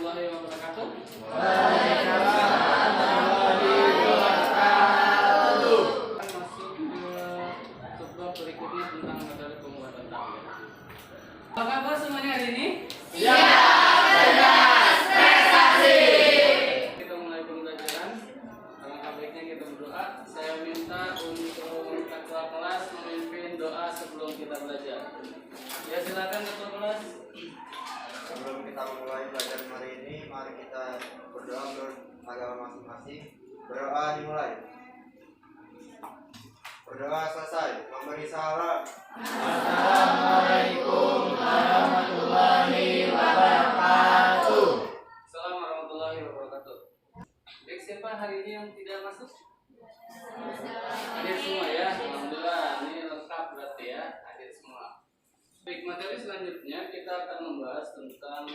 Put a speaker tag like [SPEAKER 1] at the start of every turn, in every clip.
[SPEAKER 1] warahmatullahi wabarakatuh.
[SPEAKER 2] Waalaikumsalam warahmatullahi wabarakatuh.
[SPEAKER 1] Masuk ke sebuah berikutnya tentang metode pembuatan tablet. Apa kabar semuanya hari ini?
[SPEAKER 2] Ya, bebas prestasi.
[SPEAKER 1] Kita mulai pembelajaran. Alangkah baiknya kita berdoa. Saya minta untuk ketua kelas memimpin doa sebelum kita belajar. Ya, silakan ketua kelas.
[SPEAKER 3] Sebelum kita memulai belajar hari ini, mari kita berdoa menurut agama masing-masing. Berdoa dimulai. Berdoa selesai. Memberi salam.
[SPEAKER 2] Assalamualaikum warahmatullahi wabarakatuh.
[SPEAKER 1] Assalamualaikum warahmatullahi wabarakatuh. Baik, siapa hari ini yang tidak masuk? Hadir semua ya. Alhamdulillah, ini lengkap berarti ya. Hadir semua. Baik, materi selanjutnya kita akan membahas tentang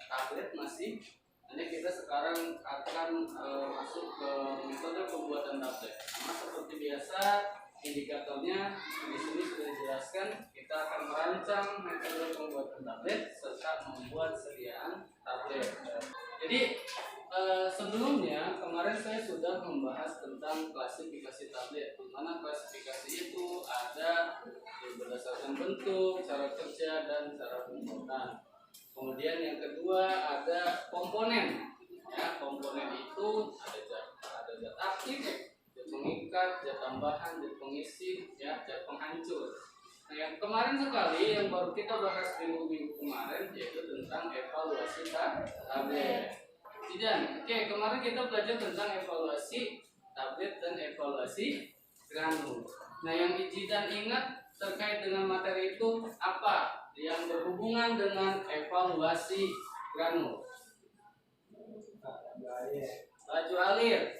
[SPEAKER 1] tablet masih. Nanti kita sekarang akan masuk ke metode pembuatan tablet. Nah, seperti biasa, indikatornya di sini sudah dijelaskan. Kita akan merancang metode pembuatan tablet serta membuat sediaan tablet. Jadi sebelumnya kemarin saya sudah membahas tentang klasifikasi tablet. Di mana klasifikasi itu ada berdasarkan bentuk, cara kerja, dan cara pembuatan. Kemudian yang kedua ada komponen. Ya, komponen itu ada zat aktif, zat pengikat, zat tambahan, zat pengisi, ya, zat penghancur. Nah, yang kemarin sekali yang baru kita bahas minggu kemarin yaitu tentang evaluasi tablet. Jidan, oke, kemarin kita belajar tentang evaluasi tablet dan evaluasi granul. Nah, yang Jidan ingat terkait dengan materi itu apa yang berhubungan dengan evaluasi granul? Laju alir,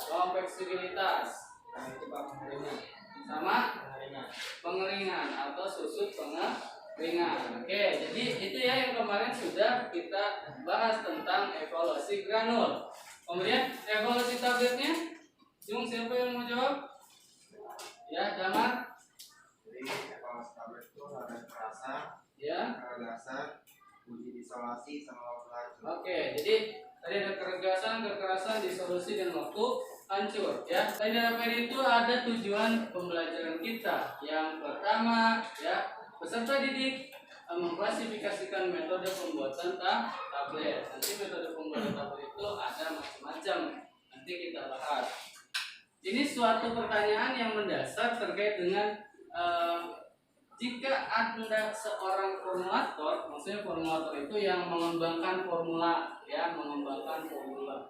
[SPEAKER 1] konveksibilitas, sama pengeringan atau susut pengeringan. Oke, jadi itu ya yang kemarin sudah kita bahas tentang evaluasi granul. Kemudian evaluasi tabletnya, siapa yang mau jawab? Ya, Damar.
[SPEAKER 3] Jadi evaluasi tablet itu ada kerasa,
[SPEAKER 1] Ya.
[SPEAKER 3] keregasan, uji disolasi, sama waktu hancur.
[SPEAKER 1] Oke, jadi tadi ada keregasan, kekerasan, disolusi, dan waktu hancur. Ya, tadi dalam itu ada tujuan pembelajaran kita. Yang pertama, ya, peserta didik mengklasifikasikan metode pembuatan tablet. Nanti metode pembuatan tablet itu ada macam-macam. Nanti kita bahas. Ini suatu pertanyaan yang mendasar terkait dengan jika Anda seorang formulator, maksudnya formulator itu yang mengembangkan formula, ya, mengembangkan formula.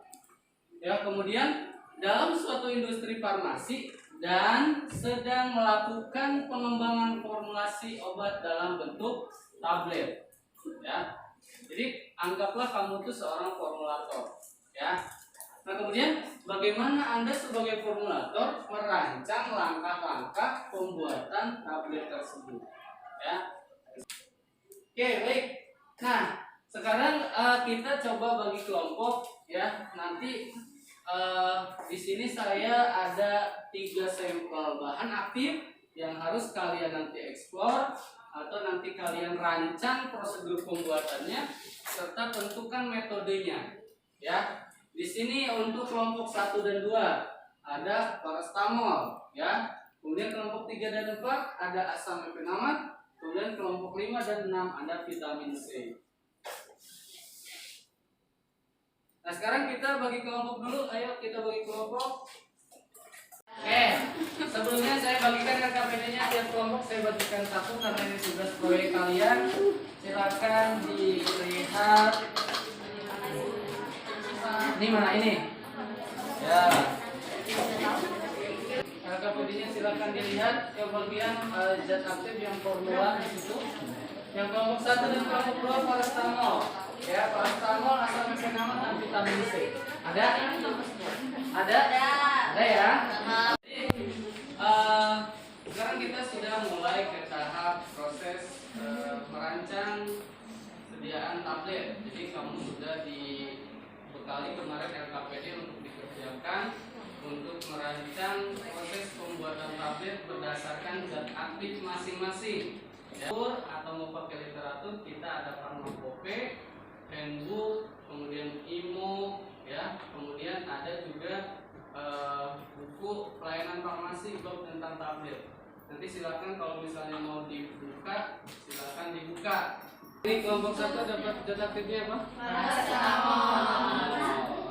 [SPEAKER 1] Ya, kemudian dalam suatu industri farmasi dan sedang melakukan pengembangan formulasi obat dalam bentuk tablet. Ya. Jadi anggaplah kamu itu seorang formulator, ya. Nah, kemudian bagaimana Anda sebagai formulator merancang langkah-langkah pembuatan tablet tersebut, ya. Oke, baik. Nah, sekarang kita coba bagi kelompok, ya. Nanti di sini saya ada 3 sampel bahan aktif yang harus kalian nanti eksplor atau nanti kalian rancang prosedur pembuatannya serta tentukan metodenya, ya. Di sini untuk kelompok 1 dan 2 ada paracetamol, ya. Kemudian kelompok 3 dan 4 ada asam mefenamat. Kemudian kelompok 5 dan 6 ada vitamin C. Nah, sekarang kita bagi kelompok dulu. Ayo kita bagi kelompok. Oke, sebelumnya saya bagikan KPD-nya tiap kelompok. Saya bagikan satu karena ini tugas proyek kalian. Silakan dilihat. Ini mana ini? Ya. KPD-nya silakan dilihat. Kemudian zat aktif yang formula di situ. Yang kelompok 1 dan kelompok 2 paracetamol. Ya, paracetamol, asam mefenamat, dan vitamin C. Ada? Ada? Ada ya. Jadi, sekarang kita sudah mulai ke tahap proses merancang sediaan tablet. Jadi kamu sudah dibekali kemarin LKPD untuk dikerjakan untuk merancang proses pembuatan tablet berdasarkan zat aktif masing-masing. Ya, atau mau pakai literatur handbook, kemudian IMO, ya, kemudian ada juga buku pelayanan farmasi blog tentang tablet. Nanti silakan kalau misalnya mau dibuka, silakan dibuka. Ini kelompok 1 dapat zat aktifnya apa?
[SPEAKER 2] Paracetamol.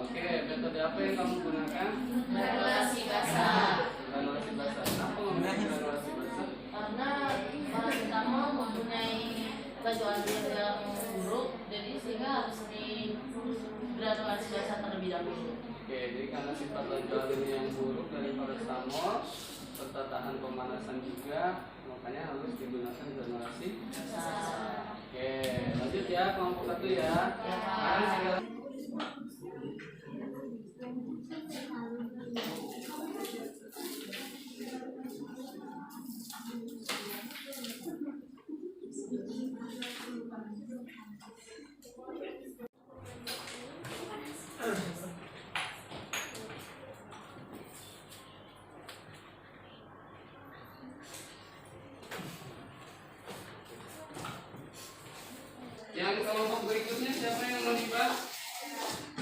[SPEAKER 1] Oke, metode apa yang kamu gunakan?
[SPEAKER 2] Granulasi basah.
[SPEAKER 1] Granulasi basah. Kenapa menggunakan granulasi basah?
[SPEAKER 2] Karena paracetamol mempunyai laju air yang buruk, jadi sehingga harus di granulasi basah terlebih dahulu.
[SPEAKER 1] Oke, jadi karena sifat laju alirnya yang buruk dari paracetamol serta tahan pemanasan juga, makanya harus digunakan granulasi basah. Oke, lanjut ya kelompok 1 ya. Sekarang segala yang kelompok berikutnya siapa yang mau dibahas?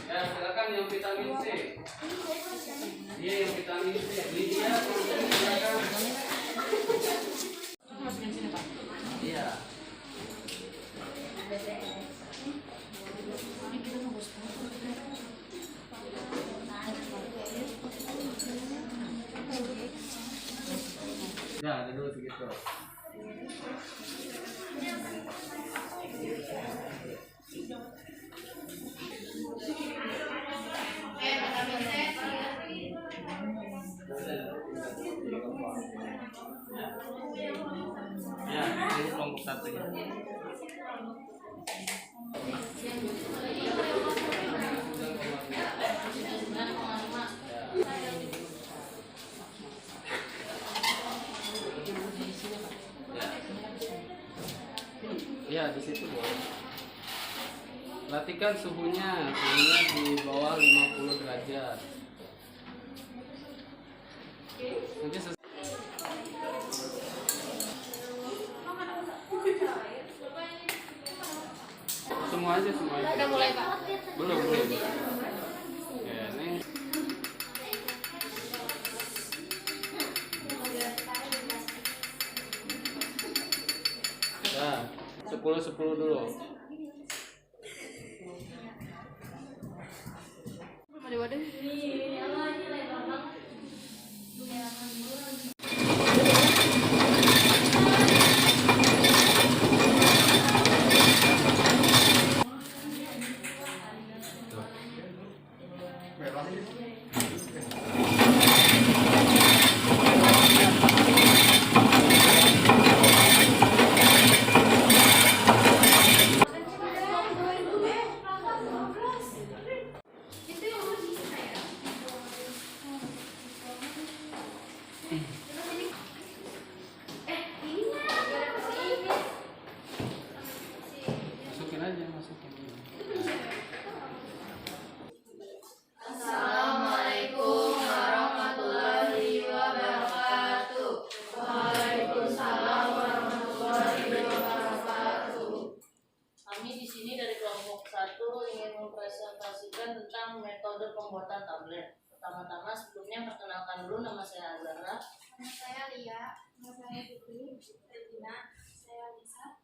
[SPEAKER 1] Ya, silakan yang vitamin C. Iya, yang vitamin C. Lydia, silakan.
[SPEAKER 2] Masukin sini, Pak.
[SPEAKER 1] Iya.
[SPEAKER 2] Ini kita mau bos.
[SPEAKER 1] Ya, ada dulu segitu. Ya, ini kelompok 1 ya. Ya, di situ boleh. Perhatikan suhunya di bawah 50 derajat. Nanti semua aja.
[SPEAKER 2] Udah mulai, Pak.
[SPEAKER 1] Belum. Ya, ini. Ya, 10 dulu.
[SPEAKER 2] Waduh.
[SPEAKER 1] Masukin aja, masukin.
[SPEAKER 2] Assalamualaikum warahmatullahi wabarakatuh. Waalaikumsalam warahmatullahi wabarakatuh. Kami di sini dari kelompok 1 ingin mempresentasikan tentang metode pembuatan tablet. Pertama-tama sebelumnya perkenalkan dulu, nama saya Azara.
[SPEAKER 4] Nama saya Lia, nama saya Putri, Regina, saya Lisa.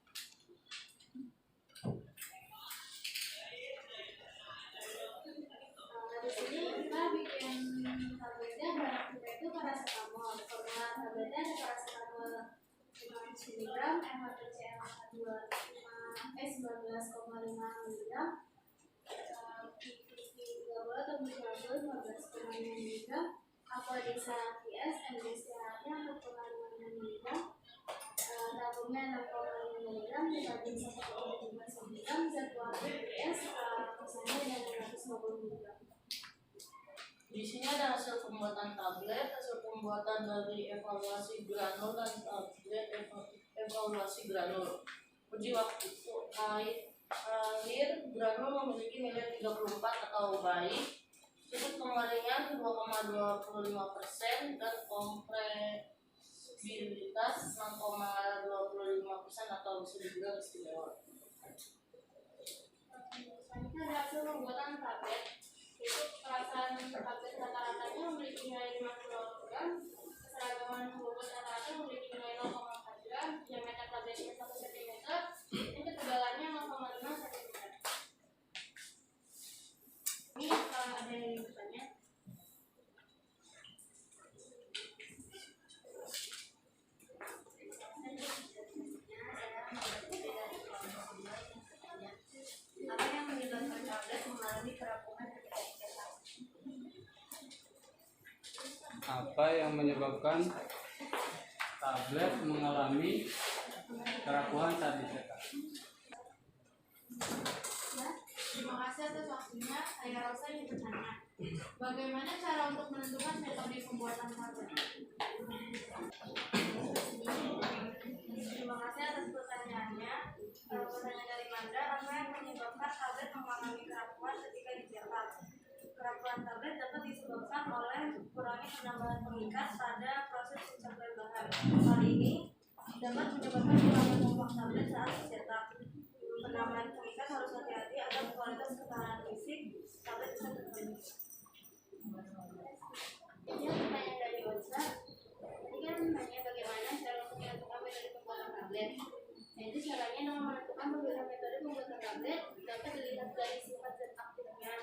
[SPEAKER 4] Di sini kita bikin tabletnya, barang kita itu paracetamol. Formula tabletnya ada paracetamol 500 mg, MHCl 19,5 mg, PPP 3 atau Bicarbol 15,5 mg, Apodisa PS, MDCA-nya 4,5 mg, tabungnya 6,5 mg, vitamin 1,5 mg, zat warna PS, misalnya 650 mg.
[SPEAKER 2] Di sini ada hasil pembuatan tablet, hasil pembuatan dari evaluasi granul dan tablet evaluasi granul. Uji waktu akhir granul memiliki nilai 34 atau baik, sudut kemaringan 2,25% dan kompresibilitas 6,25% atau bisa dibilang istimewa.
[SPEAKER 4] nilai 50 gram, keseragaman bobot rata-rata memiliki nilai 0,4 gram, diameter tabletnya 1 cm, dan ketebalannya 0,5 cm. Ini ada yang bertanya. Apa yang menyebabkan tablet mengalami kerapuhan ketika dicetak?
[SPEAKER 1] Apa yang menyebabkan tablet mengalami kerapuhan saat dicetak?
[SPEAKER 4] Ya, terima kasih atas waktunya. Saya Rosa ingin bertanya, bagaimana cara untuk menentukan metode pembuatan tablet? Terima kasih atas pertanyaannya. Pertanyaan dari Manda, apa yang menyebabkan tablet mengalami kerapuhan ketika dicetak? Kerapuhan tablet dapat disebabkan oleh kurangnya penambahan pengikat pada proses pencapaian bahan. Hal ini dapat menyebabkan kurangnya pompa tablet saat dicetak. Penambahan pengikat harus hati-hati agar kualitas ketahanan fisik tablet bisa terpenuhi. Ini pertanyaan dari Onsa. Tadi kan menanya bagaimana cara untuk menentukan metode pembuatan tablet. Jadi caranya dalam menentukan beberapa metode pembuatan tablet dapat dilihat dari sifat zat aktifnya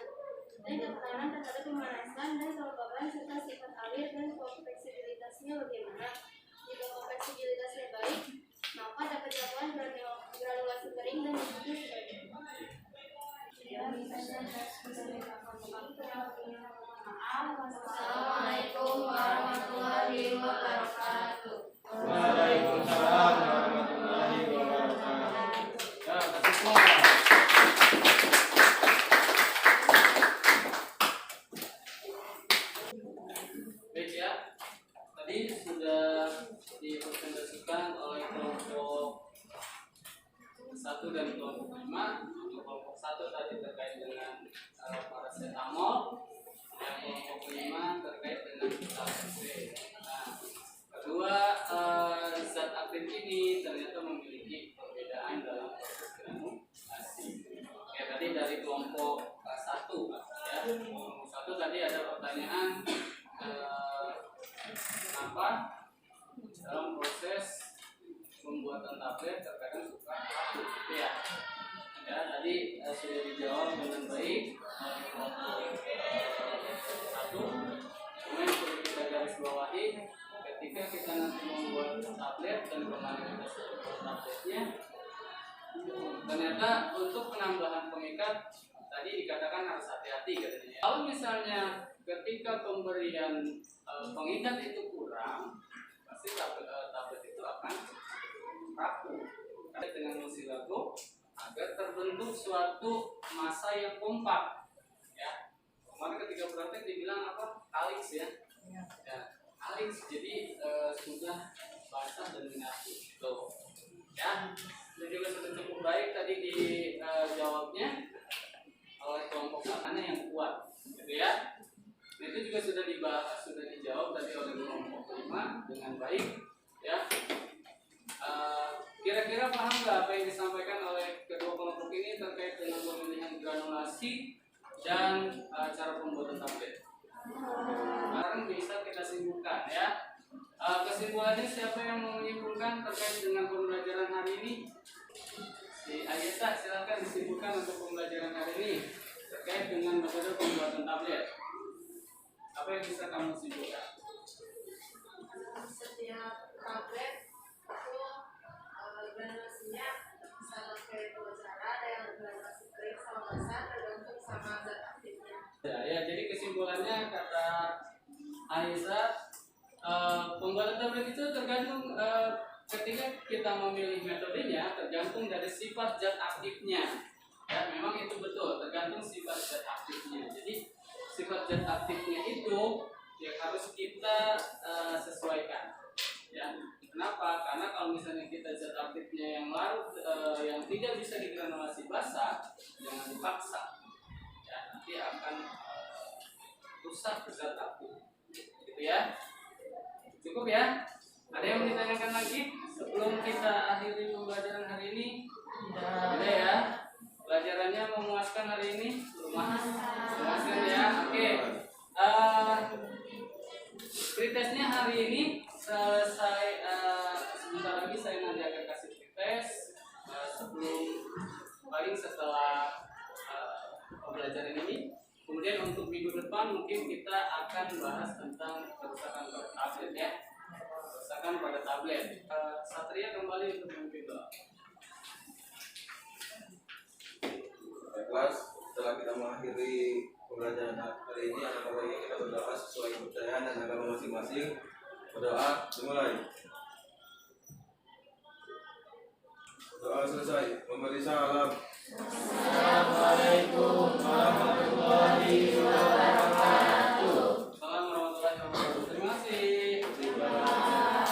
[SPEAKER 4] dan ketahanan terhadap pemanasan dan kelembaban serta sifat alir dan fleksibilitasnya bagaimana. Jika fleksibilitasnya baik, maka dapat dilakukan granulasi kering dan dibutuhkan sebagai Assalamualaikum warahmatullahi wabarakatuh.
[SPEAKER 3] Waalaikumsalam warahmatullahi wabarakatuh.
[SPEAKER 1] Ya, kasih semua. Baik ya, tadi sudah dipresentasikan oleh kelompok 1 dan kelompok 5. Untuk kelompok 1 tadi terkait dengan paracetamol, yang kelompok 5 terkait dengan vitamin C. Nah, kedua zat aktif ini ternyata memiliki perbedaan dalam proses granulasi. Oke, tadi dari kelompok 1 ya. Kelompok 1 tadi ada pertanyaan kenapa dalam proses pembuatan tablet terkadang suka aktif gitu ya. Ya, tadi sudah dijawab dengan baik oleh kelompok 1. Kemudian perlu kita garis bawahi, ketika kita nanti membuat tablet dan kemarin kita sudah membuat tabletnya, ternyata untuk penambahan pengikat tadi dikatakan harus hati-hati katanya. Kalau misalnya ketika pemberian pengikat itu kurang, pasti tablet itu akan rapuh. Dengan musilago agar terbentuk suatu massa yang kompak. Ya, kemarin ketika praktek dibilang apa? Kalix ya. Ya, kalix. Jadi sudah basah dan menyatu. Tuh. Ya, dan juga sudah cukup baik tadi dijawabnya oleh kelompok katanya yang kuat, gitu ya. Nah, itu juga sudah dibahas, sudah dijawab tadi oleh kelompok 5 dengan baik, ya. Kira-kira paham nggak apa yang disampaikan oleh kedua kelompok ini terkait dengan pemilihan granulasi dan cara pembuatan tablet? Sekarang bisa kita simpulkan ya. Kesimpulannya siapa yang mau menyimpulkan terkait dengan pembelajaran hari ini? Si Ayesa, silakan disimpulkan untuk pembelajaran hari ini terkait dengan metode pembuatan tablet. Apa yang bisa kamu simpulkan?
[SPEAKER 2] Setiap tablet itu granulasinya bisa pakai dua cara, ada yang granulasi kering sama basah, tergantung sama zat aktifnya.
[SPEAKER 1] Ya, jadi kesimpulannya kata Aisyah, pembuatan tablet itu tergantung ketika kita memilih metodenya tergantung dari sifat zat aktifnya. Ya, memang itu betul, tergantung sifat zat aktifnya. Jadi sifat zat aktifnya itu yang harus kita sesuaikan. Ya, kenapa? Karena kalau misalnya kita zat aktifnya yang larut, yang tidak bisa digranulasi basah, jangan dipaksa. Ya, nanti akan rusak zat aktif. Gitu ya. Cukup ya? Ada yang mau ditanyakan lagi sebelum kita akhiri pembelajaran hari ini? Ada ya? Pelajarannya memuaskan hari ini? Memuaskan ya? Oke. paling setelah pembelajaran ini. Kemudian untuk minggu depan mungkin kita akan bahas tentang kerusakan pada tablet ya. Kerusakan pada tablet. Satria kembali untuk memimpin doa.
[SPEAKER 5] Kelas, setelah kita mengakhiri pembelajaran hari ini, anak baiknya kita berdoa sesuai kepercayaan dan agama masing-masing. Berdoa dimulai. Doa selesai. Memberi salam.